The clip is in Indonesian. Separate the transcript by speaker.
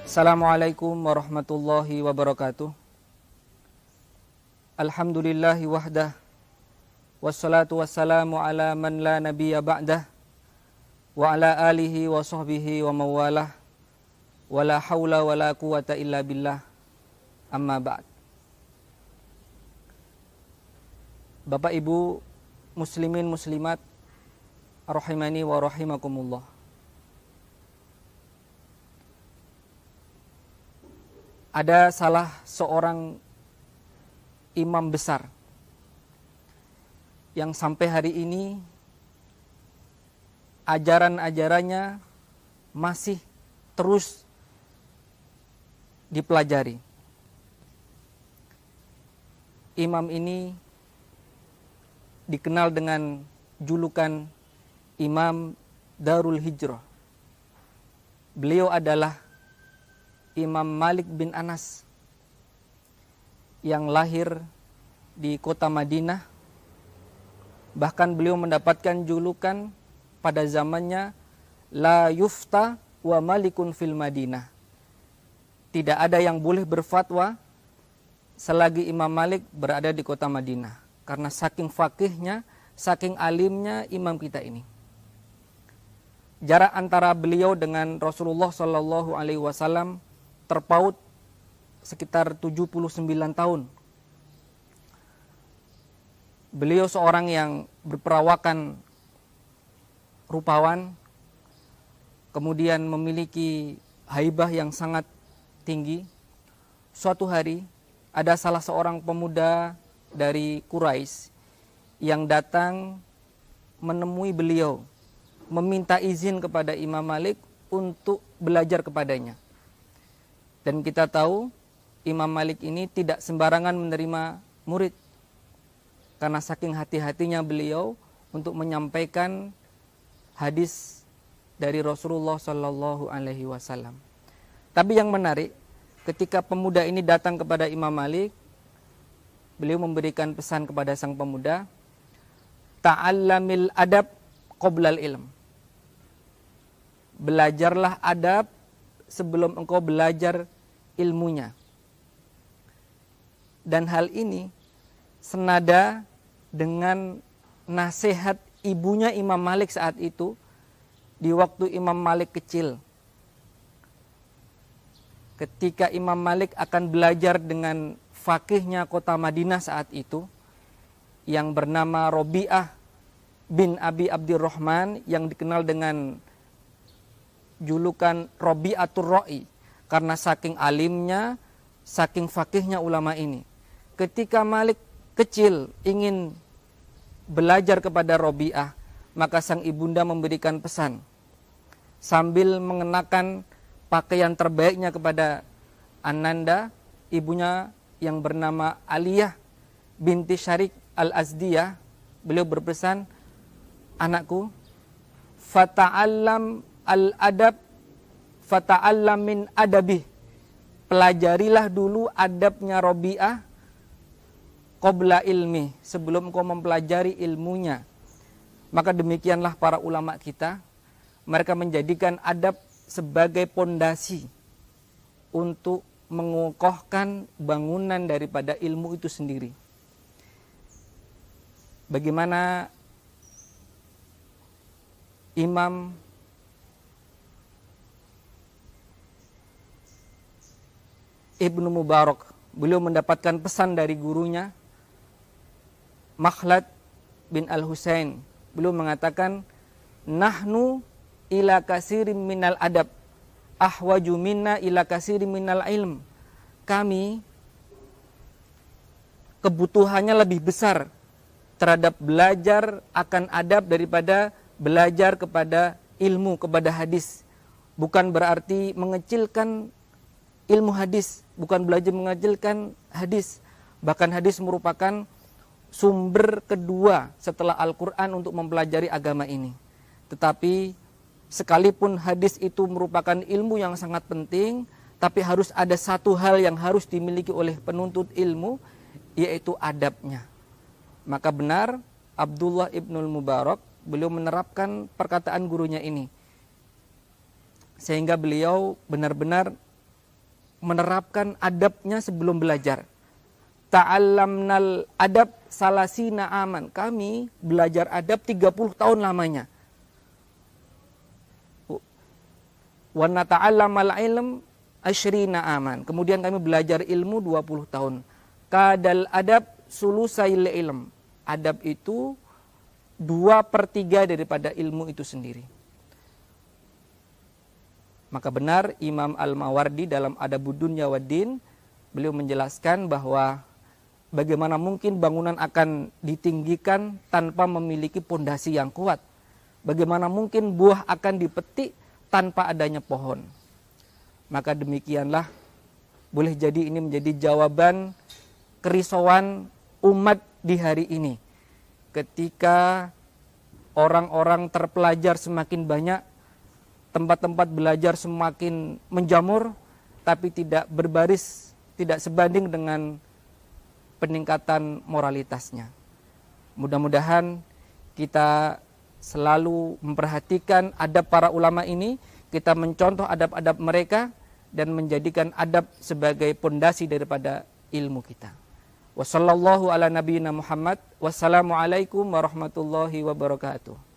Speaker 1: Assalamualaikum warahmatullahi wabarakatuh. Alhamdulillahi wahdah. Wassalatu wassalamu ala man la nabiyya ba'dah. Wa ala alihi wa sahbihi wa mawalah. Wa la hawla wa la quwata illa billah. Amma ba'd. Bapak Ibu muslimin muslimat rahimani wa rahimakumullah. Ada salah seorang imam besar yang sampai hari ini ajaran-ajarannya masih terus dipelajari. Imam ini dikenal dengan julukan Imam Darul Hijrah. Beliau adalah Imam Malik bin Anas yang lahir di kota Madinah. Bahkan beliau mendapatkan julukan pada zamannya La yufta wa malikun fil Madinah. Tidak ada yang boleh berfatwa selagi Imam Malik berada di kota Madinah. Karena saking fakihnya, saking alimnya imam kita ini. Jarak antara beliau dengan Rasulullah SAW terpaut sekitar 79 tahun. Beliau seorang yang berperawakan rupawan, kemudian memiliki haibah yang sangat tinggi. Suatu hari ada salah seorang pemuda dari Quraisy yang datang menemui beliau, meminta izin kepada Imam Malik untuk belajar kepadanya. Dan kita tahu Imam Malik ini tidak sembarangan menerima murid, karena saking hati-hatinya beliau untuk menyampaikan hadis dari Rasulullah Shallallahu Alaihi Wasallam. Tapi yang menarik, ketika pemuda ini datang kepada Imam Malik, beliau memberikan pesan kepada sang pemuda, ta'allamil adab qoblal ilm. Belajarlah adab sebelum engkau belajar ilmunya. Dan hal ini senada dengan nasihat ibunya Imam Malik saat itu, di waktu Imam Malik kecil. Ketika Imam Malik akan belajar dengan fakihnya kota Madinah saat itu, yang bernama Robi'ah bin Abi Abdirrahman, yang dikenal dengan julukan Robi'atur Ra'i, karena saking alimnya, saking fakihnya ulama ini. Ketika Malik kecil ingin belajar kepada Robi'ah, maka sang ibunda memberikan pesan sambil mengenakan pakaian terbaiknya kepada Ananda, ibunya yang bernama Aliyah binti Syarik al-Azdiyah. Beliau berpesan, anakku, fata'allam al-adab fata'allam min adabih. Pelajarilah dulu adabnya Robi'ah qabla ilmi, sebelum kau mempelajari ilmunya. Maka demikianlah para ulama kita, mereka menjadikan adab sebagai pondasi untuk mengokohkan bangunan daripada ilmu itu sendiri. Bagaimana Imam Ibnu Mubarak, beliau mendapatkan pesan dari gurunya Makhlad bin Al-Husain. Beliau mengatakan, nahnu ila kasirim minal adab ahwaju minna ila kasirim minal ilm. Kami kebutuhannya lebih besar terhadap belajar akan adab daripada belajar kepada ilmu, kepada hadis. Bukan berarti mengecilkan ilmu hadis, bukan belajar mengecilkan hadis. Bahkan hadis merupakan sumber kedua setelah Al-Quran untuk mempelajari agama ini. Tetapi sekalipun hadis itu merupakan ilmu yang sangat penting, tapi harus ada satu hal yang harus dimiliki oleh penuntut ilmu, yaitu adabnya. Maka benar Abdullah ibnul Mubarak, beliau menerapkan perkataan gurunya ini, sehingga beliau benar-benar menerapkan adabnya sebelum belajar. Ta'allamnal adab salasina aman. Kami belajar adab 30 tahun lamanya. Wa nata'allamal ilm asyrina aman. Kemudian kami belajar ilmu 20 tahun. Kadal adab sulusail ilm. Adab itu 2/3 daripada ilmu itu sendiri. Maka benar Imam Al-Mawardi dalam Adabuddin Waddin, beliau menjelaskan bahwa bagaimana mungkin bangunan akan ditinggikan tanpa memiliki pondasi yang kuat. Bagaimana mungkin buah akan dipetik tanpa adanya pohon. Maka demikianlah boleh jadi ini menjadi jawaban kerisauan umat di hari ini. Ketika orang-orang terpelajar semakin banyak, tempat-tempat belajar semakin menjamur, tapi tidak berbaris, tidak sebanding dengan peningkatan moralitasnya. Mudah-mudahan kita selalu memperhatikan adab para ulama ini, kita mencontoh adab-adab mereka, dan menjadikan adab sebagai pondasi daripada ilmu kita. Wassallallahu ala nabiyyina Muhammad. Wassalamualaikum warahmatullahi wabarakatuh.